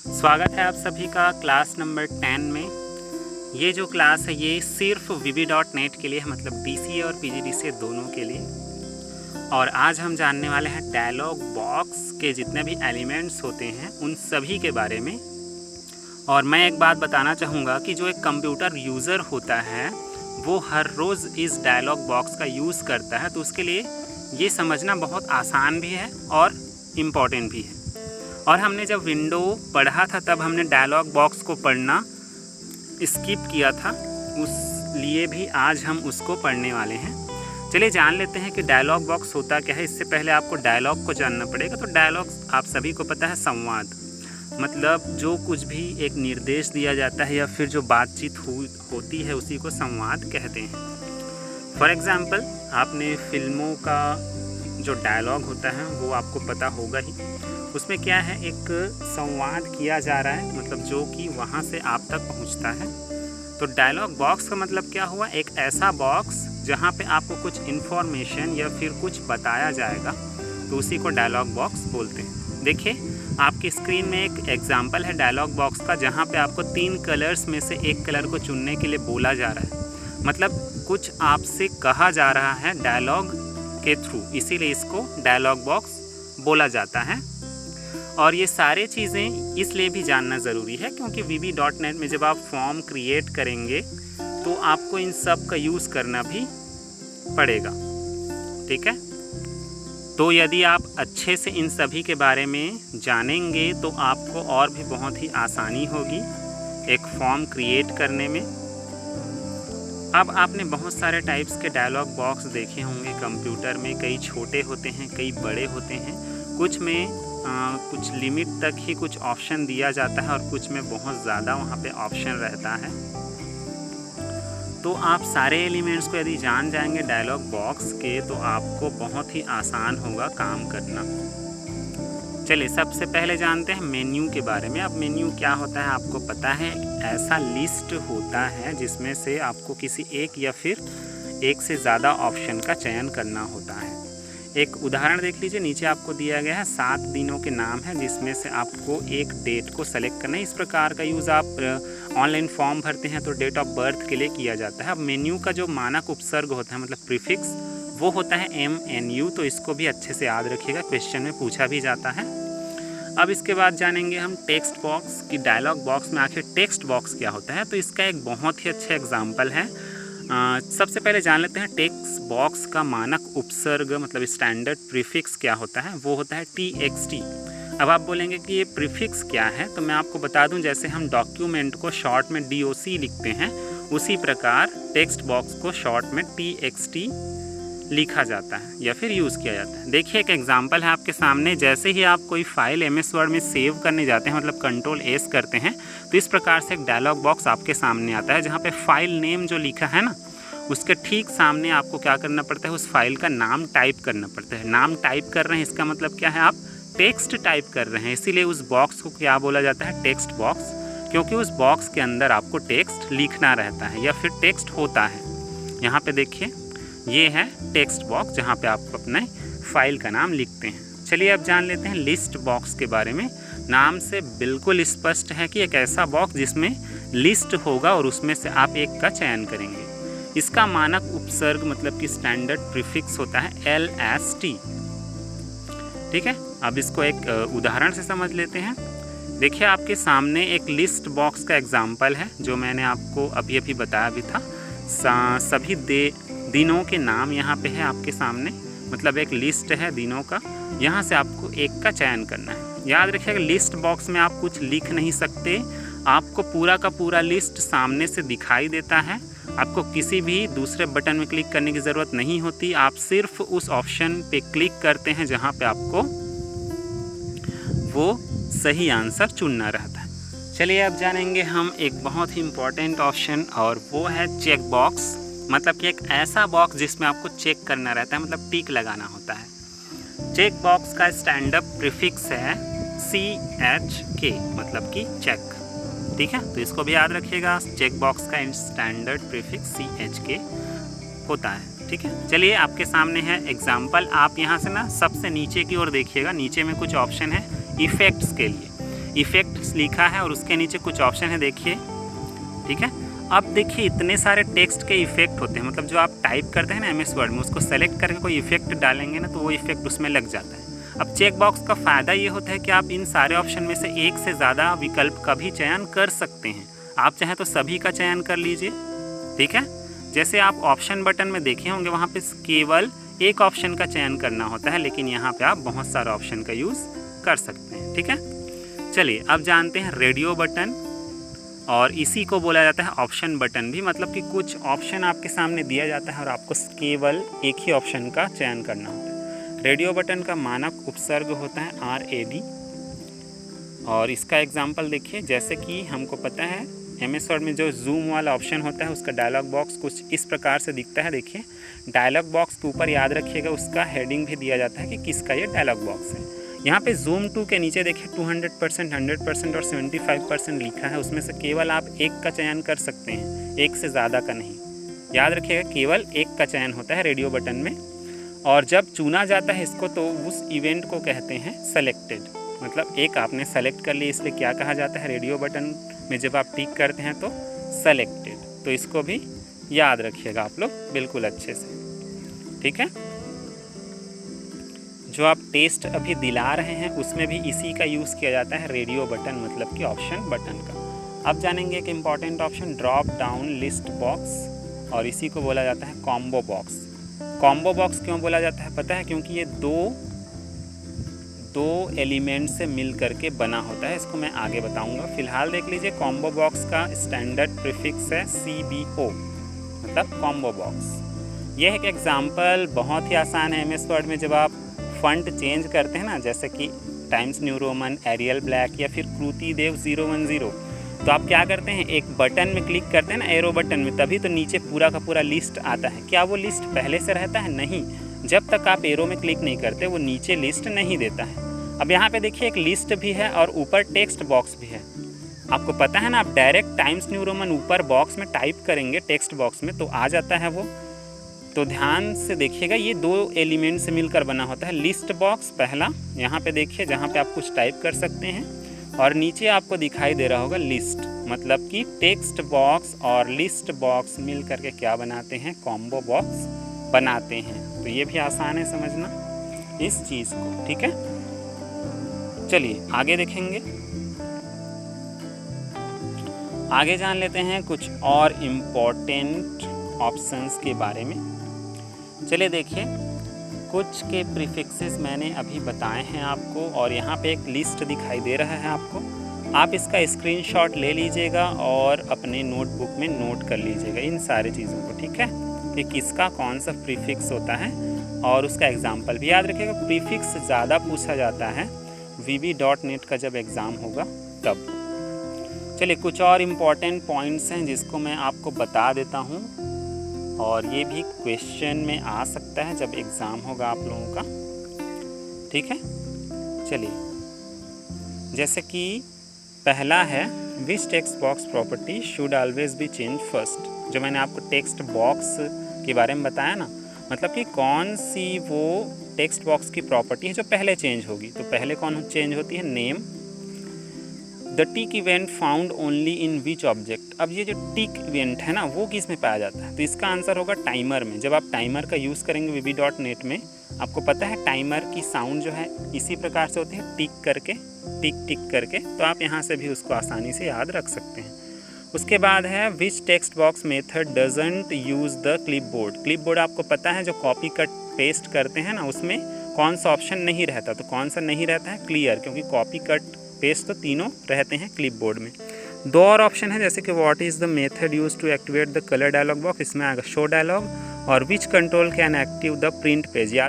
स्वागत है आप सभी का क्लास नंबर 10 में। ये जो क्लास है ये सिर्फ VB.NET के लिए है, मतलब DCA और PGDCA दोनों के लिए। और आज हम जानने वाले हैं डायलॉग बॉक्स के जितने भी एलिमेंट्स होते हैं उन सभी के बारे में। और मैं एक बात बताना चाहूँगा कि जो एक कंप्यूटर यूज़र होता है वो हर रोज़ इस डायलॉग बॉक्स का यूज़ करता है, तो उसके लिए ये समझना बहुत आसान भी है और इम्पॉर्टेंट भी है। और हमने जब विंडो पढ़ा था तब हमने डायलॉग बॉक्स को पढ़ना स्किप किया था, उस लिए भी आज हम उसको पढ़ने वाले हैं। चलिए जान लेते हैं कि डायलॉग बॉक्स होता क्या है। इससे पहले आपको डायलॉग को जानना पड़ेगा। तो डायलॉग आप सभी को पता है संवाद, मतलब जो कुछ भी एक निर्देश दिया जाता है या फिर जो बातचीत होती है उसी को संवाद कहते हैं। फॉर एग्ज़ाम्पल आपने फिल्मों का जो डायलॉग होता है वो आपको पता होगा ही। उसमें क्या है, एक संवाद किया जा रहा है, मतलब जो कि वहाँ से आप तक पहुँचता है। तो डायलॉग बॉक्स का मतलब क्या हुआ, एक ऐसा बॉक्स जहाँ पे आपको कुछ इन्फॉर्मेशन या फिर कुछ बताया जाएगा, तो उसी को डायलॉग बॉक्स बोलते हैं। देखिए आपकी स्क्रीन में एक एग्जांपल है डायलॉग बॉक्स का, जहाँ पे आपको 3 कलर्स में से एक कलर को चुनने के लिए बोला जा रहा है, मतलब कुछ आपसे कहा जा रहा है डायलॉग के थ्रू, इसीलिए इसको डायलॉग बॉक्स बोला जाता है। और ये सारे चीज़ें इसलिए भी जानना ज़रूरी है क्योंकि VB.NET में जब आप फॉर्म क्रिएट करेंगे तो आपको इन सब का यूज़ करना भी पड़ेगा, ठीक है। तो यदि आप अच्छे से इन सभी के बारे में जानेंगे तो आपको और भी बहुत ही आसानी होगी एक फॉर्म क्रिएट करने में। अब आपने बहुत सारे टाइप्स के डायलॉग बॉक्स देखे होंगे कंप्यूटर में, कई छोटे होते हैं, कई बड़े होते हैं। कुछ में कुछ लिमिट तक ही कुछ ऑप्शन दिया जाता है और कुछ में बहुत ज़्यादा वहाँ पे ऑप्शन रहता है। तो आप सारे एलिमेंट्स को यदि जान जाएंगे डायलॉग बॉक्स के तो आपको बहुत ही आसान होगा काम करना। चलिए सबसे पहले जानते हैं मेन्यू के बारे में। अब मेन्यू क्या होता है आपको पता है, ऐसा लिस्ट होता है जिसमें से आपको किसी एक या फिर एक से ज़्यादा ऑप्शन का चयन करना होता है। एक उदाहरण देख लीजिए, नीचे आपको दिया गया है 7 दिनों के नाम हैं जिसमें से आपको एक डेट को सेलेक्ट करना है। इस प्रकार का यूज़ आप ऑनलाइन फॉर्म भरते हैं तो डेट ऑफ बर्थ के लिए किया जाता है। अब मेन्यू का जो मानक उपसर्ग होता है, मतलब प्रीफिक्स, वो होता है MNU, तो इसको भी अच्छे से याद रखिएगा, क्वेश्चन में पूछा भी जाता है। अब इसके बाद जानेंगे हम टेक्स्ट बॉक्स की। डायलॉग बॉक्स में आखिर टेक्स्ट बॉक्स क्या होता है, तो इसका एक बहुत ही अच्छा एग्जाम्पल है। सबसे पहले जान लेते हैं टेक्स्ट बॉक्स का मानक उपसर्ग, मतलब स्टैंडर्ड प्रीफिक्स क्या होता है। वो होता है TXT। अब आप बोलेंगे कि ये प्रीफिक्स क्या है, तो मैं आपको बता दूं, जैसे हम डॉक्यूमेंट को शॉर्ट में DOC लिखते हैं, उसी प्रकार टेक्स्ट बॉक्स को शॉर्ट में TXT लिखा जाता है या फिर यूज़ किया जाता है। देखिए एक एग्जांपल है आपके सामने। जैसे ही आप कोई फाइल MS वर्ड में सेव करने जाते हैं, मतलब Ctrl+S करते हैं, तो इस प्रकार से एक डायलॉग बॉक्स आपके सामने आता है जहाँ पे फाइल नेम जो लिखा है ना, उसके ठीक सामने आपको क्या करना पड़ता है, उस फाइल का नाम टाइप करना पड़ता है। नाम टाइप कर रहे हैं इसका मतलब क्या है, आप टेक्स्ट टाइप कर रहे हैं, इसीलिए उस बॉक्स को क्या बोला जाता है, टेक्स्ट बॉक्स, क्योंकि उस बॉक्स के अंदर आपको टेक्स्ट लिखना रहता है या फिर टेक्स्ट होता है। यहाँ पे देखिए ये है टेक्स्ट बॉक्स जहाँ पे आप अपने फाइल का नाम लिखते हैं। चलिए अब जान लेते हैं लिस्ट बॉक्स के बारे में। नाम से बिल्कुल स्पष्ट है कि एक ऐसा बॉक्स जिसमें लिस्ट होगा और उसमें से आप एक का चयन करेंगे। इसका मानक उपसर्ग मतलब कि स्टैंडर्ड प्रीफिक्स होता है LST, ठीक है। अब इसको एक उदाहरण से समझ लेते हैं। देखिए आपके सामने एक लिस्ट बॉक्स का एग्जाम्पल है जो मैंने आपको अभी अभी बताया भी था। सभी दिनों के नाम यहाँ पे है आपके सामने, मतलब एक लिस्ट है दिनों का, यहाँ से आपको एक का चयन करना है। याद रखिएगा लिस्ट बॉक्स में आप कुछ लिख नहीं सकते, आपको पूरा का पूरा लिस्ट सामने से दिखाई देता है। आपको किसी भी दूसरे बटन में क्लिक करने की ज़रूरत नहीं होती, आप सिर्फ उस ऑप्शन पे क्लिक करते हैं जहाँ पे आपको वो सही आंसर चुनना रहता है। चलिए अब जानेंगे हम एक बहुत ही इम्पॉर्टेंट ऑप्शन, और वो है चेक बॉक्स, मतलब कि एक ऐसा बॉक्स जिसमें आपको चेक करना रहता है, मतलब टिक लगाना होता है। चेक बॉक्स का स्टैंडर्ड प्रीफिक्स है CHK, मतलब कि चेक, ठीक है। तो इसको भी याद रखिएगा, चेक बॉक्स का स्टैंडर्ड प्रीफिक्स CHK होता है, ठीक है। चलिए आपके सामने है एग्जाम्पल। आप यहाँ से ना सबसे नीचे की ओर देखिएगा, नीचे में कुछ ऑप्शन है इफ़ेक्ट्स के लिए। इफ़ेक्ट्स लिखा है और उसके नीचे कुछ ऑप्शन है, देखिए। ठीक है, अब देखिए इतने सारे टेक्स्ट के इफ़ेक्ट होते हैं, मतलब जो आप टाइप करते हैं ना MS वर्ड में, उसको सेलेक्ट करके कोई इफ़ेक्ट डालेंगे ना तो वो इफ़ेक्ट उसमें लग जाता है। अब चेक बॉक्स का फ़ायदा ये होता है कि आप इन सारे ऑप्शन में से एक से ज़्यादा विकल्प का भी चयन कर सकते हैं। आप चाहें तो सभी का चयन कर लीजिए। ठीक है, जैसे आप ऑप्शन बटन में देखे होंगे वहाँ पे केवल एक ऑप्शन का चयन करना होता है, लेकिन यहाँ पे आप बहुत सारे ऑप्शन का यूज़ कर सकते हैं। ठीक है, चलिए अब जानते हैं रेडियो बटन, और इसी को बोला जाता है ऑप्शन बटन भी, मतलब कि कुछ ऑप्शन आपके सामने दिया जाता है और आपको केवल एक ही ऑप्शन का चयन करना होता है। रेडियो बटन का मानक उपसर्ग होता है RAD, और इसका एग्जांपल देखिए, जैसे कि हमको पता है MS वर्ड में जो जूम वाला ऑप्शन होता है उसका डायलॉग बॉक्स कुछ इस प्रकार से दिखता है। देखिए, डायलॉग बॉक्स के ऊपर याद रखिएगा उसका हेडिंग भी दिया जाता है कि किसका ये डायलॉग बॉक्स है। यहाँ पे जूम टू के नीचे देखिए 200%, 100% और 75% लिखा है, उसमें से केवल आप एक का चयन कर सकते हैं, एक से ज़्यादा का नहीं। याद रखिएगा केवल एक का चयन होता है रेडियो बटन में, और जब चुना जाता है इसको तो उस इवेंट को कहते हैं सेलेक्टेड, मतलब एक आपने सेलेक्ट कर लिया, इसलिए क्या कहा जाता है रेडियो बटन में जब आप टिक करते हैं तो सेलेक्टेड। तो इसको भी याद रखिएगा आप लोग बिल्कुल अच्छे से। ठीक है, जो आप टेस्ट अभी दिला रहे हैं उसमें भी इसी का यूज़ किया जाता है, रेडियो बटन मतलब कि ऑप्शन बटन का। अब जानेंगे एक important option drop down list box, और इसी को बोला जाता है कॉम्बो बॉक्स। कॉम्बो बॉक्स क्यों बोला जाता है पता है? क्योंकि ये दो एलिमेंट से मिल करके बना होता है, इसको मैं आगे बताऊंगा। फिलहाल देख लीजिए, कॉम्बो बॉक्स का स्टैंडर्ड प्रीफिक्स है CBO, मतलब कॉम्बो बॉक्स। यह एक एग्जाम्पल बहुत ही आसान है MS वर्ड में। जब आप फॉन्ट चेंज करते हैं ना, जैसे कि Times New Roman, Arial Black या फिर कृति देव 010, तो आप क्या करते हैं, एक बटन में क्लिक करते हैं ना, एरो बटन में, तभी तो नीचे पूरा का पूरा लिस्ट आता है। क्या वो लिस्ट पहले से रहता है? नहीं, जब तक आप एरो में क्लिक नहीं करते वो नीचे लिस्ट नहीं देता है। अब यहाँ पे देखिए एक लिस्ट भी है और ऊपर टेक्स्ट बॉक्स भी है। आपको पता है ना, आप डायरेक्ट टाइम्स न्यू रोमन ऊपर बॉक्स में टाइप करेंगे टेक्स्ट बॉक्स में तो आ जाता है वो। तो ध्यान से देखिएगा, ये दो एलिमेंट से मिलकर बना होता है। लिस्ट बॉक्स पहला, यहाँ पे देखिए जहाँ पे आप कुछ टाइप कर सकते हैं, और नीचे आपको दिखाई दे रहा होगा लिस्ट, मतलब कि टेक्स्ट बॉक्स और लिस्ट बॉक्स मिल करके क्या बनाते हैं, कॉम्बो बॉक्स बनाते हैं। तो ये भी आसान है समझना इस चीज़ को। ठीक है, चलिए आगे देखेंगे, आगे जान लेते हैं कुछ और इम्पोर्टेंट ऑप्शंस के बारे में। चलिए देखिए, कुछ के प्रीफिक्सेस मैंने अभी बताए हैं आपको, और यहाँ पे एक लिस्ट दिखाई दे रहा है आपको। आप इसका स्क्रीनशॉट ले लीजिएगा और अपने नोटबुक में नोट कर लीजिएगा इन सारी चीज़ों को। ठीक है, कि किसका कौन सा प्रीफिक्स होता है और उसका एग्जाम्पल भी याद रखिएगा। प्रीफिक्स ज़्यादा पूछा जाता है VB.NET का जब एग्ज़ाम होगा तब। चलिए कुछ और इम्पॉर्टेंट पॉइंट्स हैं जिसको मैं आपको बता देता हूँ, और ये भी क्वेश्चन में आ सकता है जब एग्ज़ाम होगा आप लोगों का। ठीक है, चलिए, जैसे कि पहला है which text box property should always be change first. जो मैंने आपको टेक्स्ट बॉक्स के बारे में बताया ना, मतलब कि कौन सी वो टेक्स्ट बॉक्स की प्रॉपर्टी है जो पहले चेंज होगी। तो पहले कौन चेंज होती है, name. The tick event found only in which object. अब ये जो टिक इवेंट है ना वो किस में पाया जाता है, तो इसका आंसर होगा टाइमर में। जब आप टाइमर का यूज़ करेंगे VB.NET में, आपको पता है टाइमर की साउंड जो है इसी प्रकार से होती है, टिक करके, टिक टिक करके। तो आप यहाँ से भी उसको आसानी से याद रख सकते हैं। उसके बाद है which text box method doesn't use the clipboard. Clipboard आपको पता है जो कॉपी कट पेस्ट करते हैं ना, उसमें कौन सा ऑप्शन नहीं रहता। तो कौन सा नहीं रहता है, क्लियर, क्योंकि कॉपी कट पेस्ट तो तीनों रहते हैं क्लिपबोर्ड में। दो और ऑप्शन है, जैसे कि what is the method use to activate the colour dialog box, इसमें आएगा शो डायलॉग, और which control can active the print page.